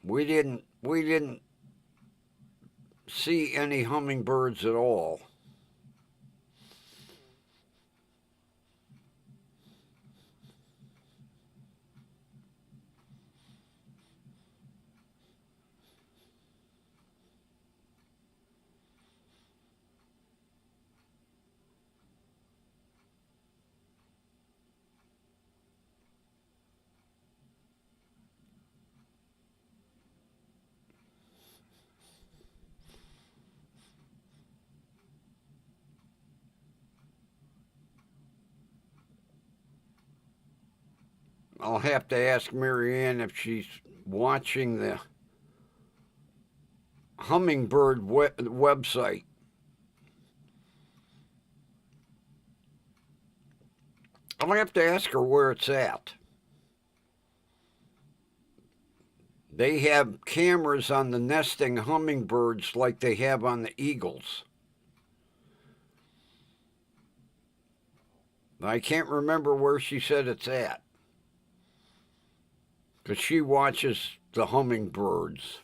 we didn't see any hummingbirds at all. I'll have to ask Mary Ann if she's watching the hummingbird website. I'll have to ask her where it's at. They have cameras on the nesting hummingbirds like they have on the eagles. I can't remember where she said it's at, because she watches the hummingbirds.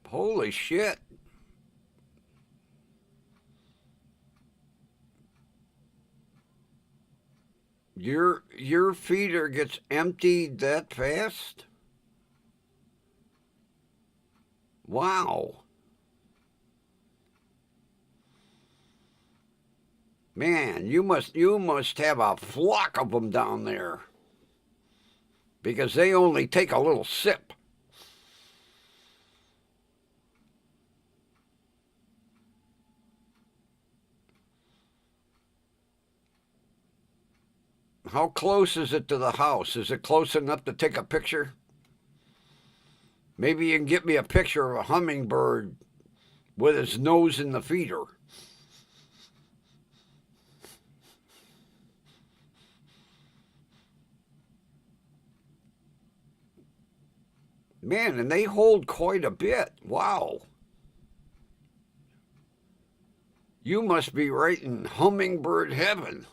Holy shit. Your feeder gets emptied that fast? Wow. Man, you must have a flock of them down there, because they only take a little sip. How close is it to the house? Is it close enough to take a picture? Maybe you can get me a picture of a hummingbird with his nose in the feeder. Man, and they hold quite a bit. Wow. You must be right in hummingbird heaven.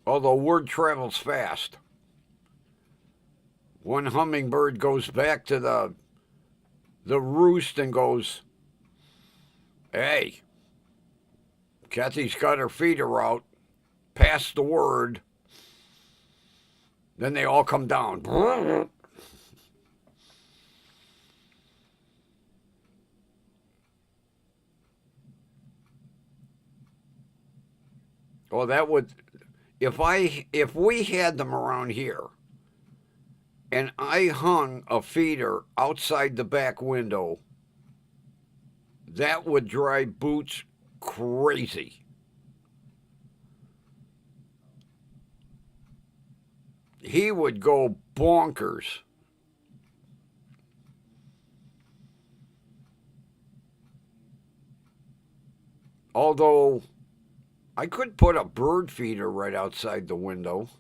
Although word travels fast. One hummingbird goes back to the roost and goes, "Hey, Kathy's got her feeder out. Pass the word." Then they all come down. Oh, that would, if we had them around here and I hung a feeder outside the back window, that would drive Boots crazy. He would go bonkers. Although I could put a bird feeder right outside the window.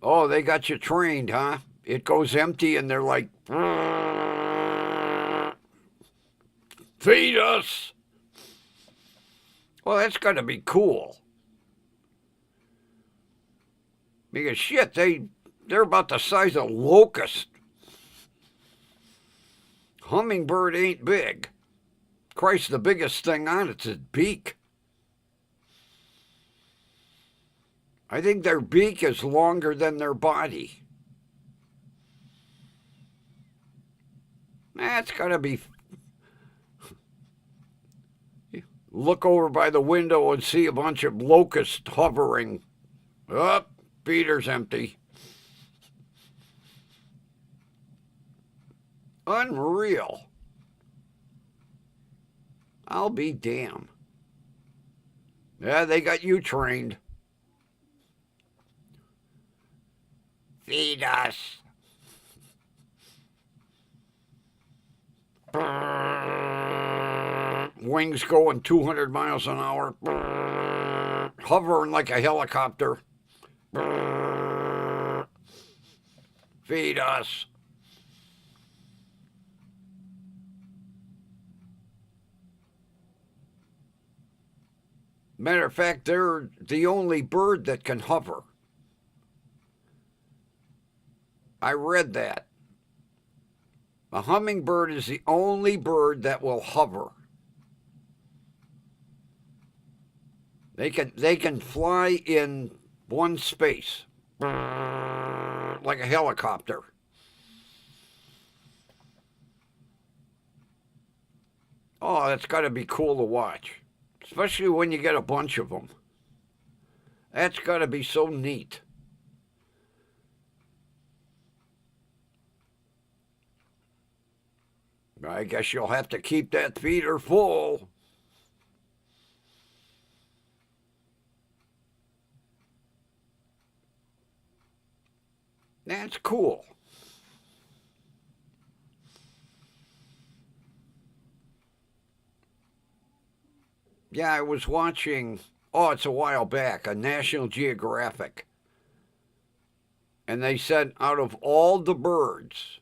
Oh, they got you trained, huh? It goes empty and they're like, "Feed us." Well, that's got to be cool. Because shit, they're about the size of locust. Hummingbird ain't big. Christ, the biggest thing on it's his beak. I think their beak is longer than their body. That's gotta be. Look over by the window and see a bunch of locusts hovering. Oh, feeder's empty. Unreal. I'll be damned. Yeah, they got you trained. Feed us. Wings going 200 miles an hour. Hovering like a helicopter. Feed us. Matter of fact, they're the only bird that can hover. I read that. A hummingbird is the only bird that will hover. They can fly in one space, like a helicopter. Oh, that's got to be cool to watch, especially when you get a bunch of them. That's got to be so neat. I guess you'll have to keep that feeder full. That's cool. Yeah, I was watching, oh, it's a while back, a National Geographic. And they said out of all the birds,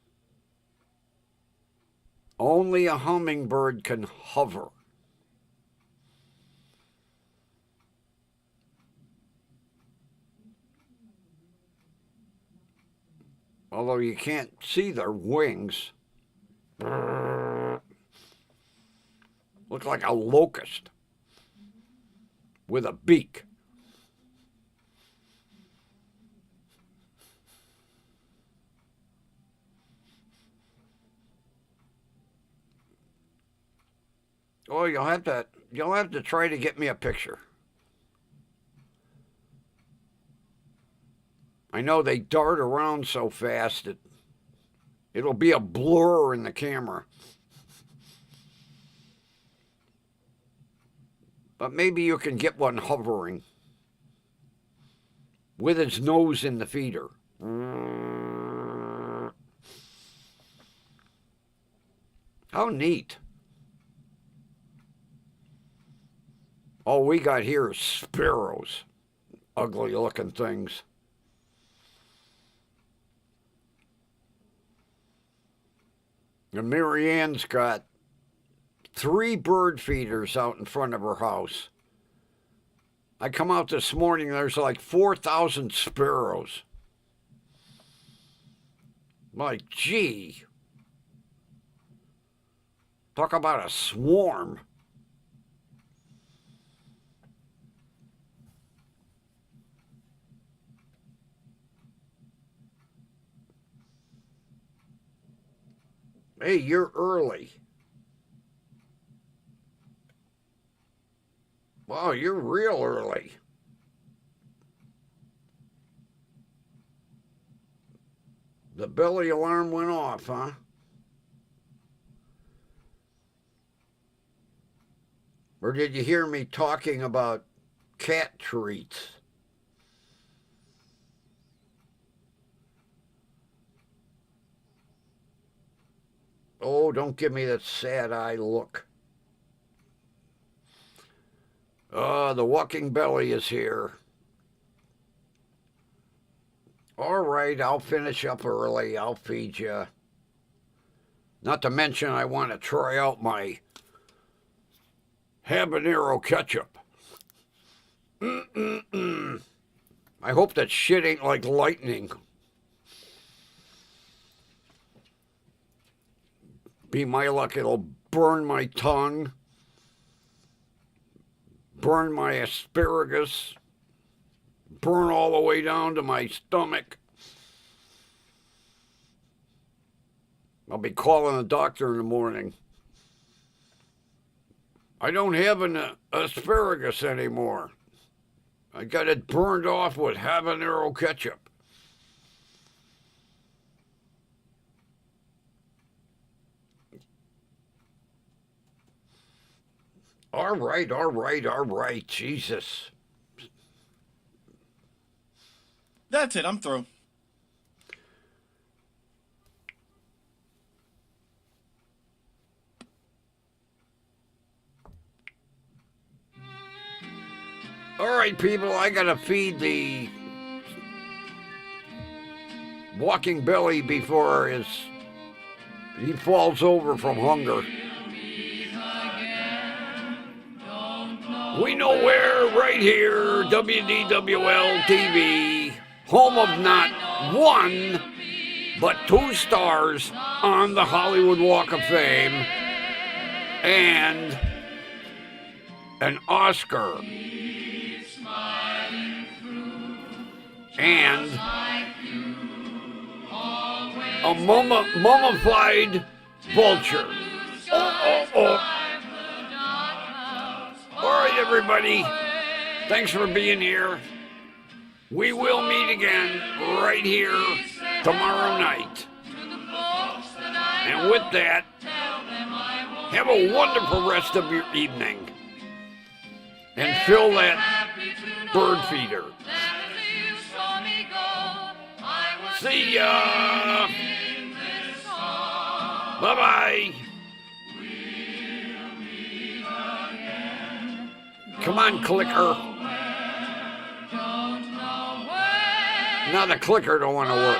only a hummingbird can hover. Although you can't see their wings. Look like a locust with a beak. Oh, you'll have to try to get me a picture. I know they dart around so fast that it'll be a blur in the camera. But maybe you can get one hovering with its nose in the feeder. How neat. All we got here is sparrows. Ugly looking things. And Marianne's got 3 bird feeders out in front of her house. I come out this morning, there's like 4,000 sparrows. Like, gee. Talk about a swarm. Hey, you're early. Wow, you're real early. The belly alarm went off, huh? Or did you hear me talking about cat treats? Oh, don't give me that sad eye look. The walking belly is here. All right, I'll finish up early. I'll feed you. Not to mention I want to try out my habanero ketchup. I hope that shit ain't like lightning. Be my luck, it'll burn my tongue, burn my asparagus, burn all the way down to my stomach. I'll be calling the doctor in the morning. I don't have an asparagus anymore. I got it burned off with habanero ketchup. All right, Jesus. That's it, I'm through. All right, people, I gotta feed the walking belly before he falls over from hunger. We know where, right here, WDWL TV, home of not 1, but 2 stars on the Hollywood Walk of Fame, and an Oscar, and a mummified vulture. Oh. All right, everybody. Thanks for being here. We will meet again right here tomorrow night. And with that, have a wonderful rest of your evening. And fill that bird feeder. See ya. Bye-bye. Come on, clicker. Now the clicker don't want to work.